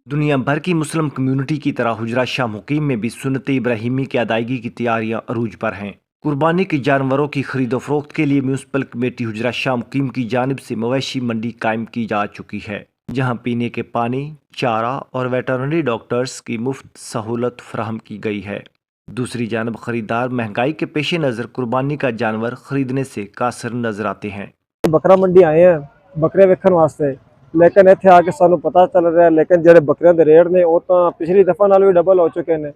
दुनिया भर की मुस्लिम कम्युनिटी की तरह हुजरा शाह मुकीम में भी सुन्नत इब्राहिमी की अदायगी की तैयारियां अरूज पर हैं। कुर्बानी के जानवरों की खरीदो फरोख्त के लिए म्यूनसिपल कमेटी हुजरा शाह मुकीम की जानिब से मवेशी मंडी कायम की जा चुकी है, जहां पीने के पानी, चारा और वेटरनरी डॉक्टर्स की मुफ्त सहूलत फराहम की गई है। दूसरी जानब खरीदार महंगाई के पेश नज़र कुर्बानी का जानवर खरीदने से कासर नजर आते हैं। बकरा मंडी आए हैं बकरे वेखण वास्ते, लेकिन इत्थे आके सानू पता चल रहा है लेकिन जेडे बकरियां दे रेट ने वो तो पिछली दफा नाल भी डबल हो चुके हैं।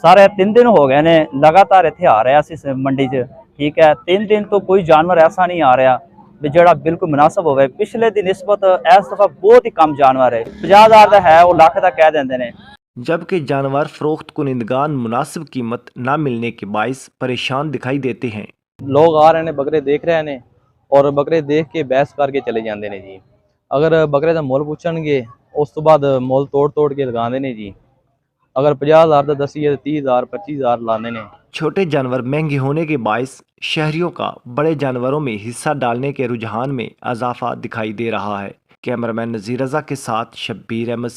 सारे 3 दिन हो गए ने लगातार इत्थे आ रहा इस मंडी च, ठीक है। 3 दिन तो कोई जानवर ऐसा नहीं आ रहा भी जेड़ा बिल्कुल मुनासिब होवे। पिछले दी निस्बत इस दफा बहुत ही कम जानवर है, 50,000 का है वो लाख तक कह देंदे ने। जबकि जानवर फरोख्त कुनिंदगान मुनासिब कीमत न मिलने के बाइस परेशान दिखाई देते हैं। लोग आ रहे हैं, बकरे देख रहे हैं और बकरे देख के बहस करके चले जाते हैं जी। अगर बकरे का मुल पूछणगे उस तो बाद मुल तोड़ के लगाते हैं जी। अगर 50,000 का दसीए 30,000 25,000 लाने ने। छोटे जानवर महंगे होने के बायस शहरियों का बड़े जानवरों में हिस्सा डालने के रुझान में इजाफा दिखाई दे रहा है। कैमरामैन नजीर रजा के साथ शब्बीर अहमद।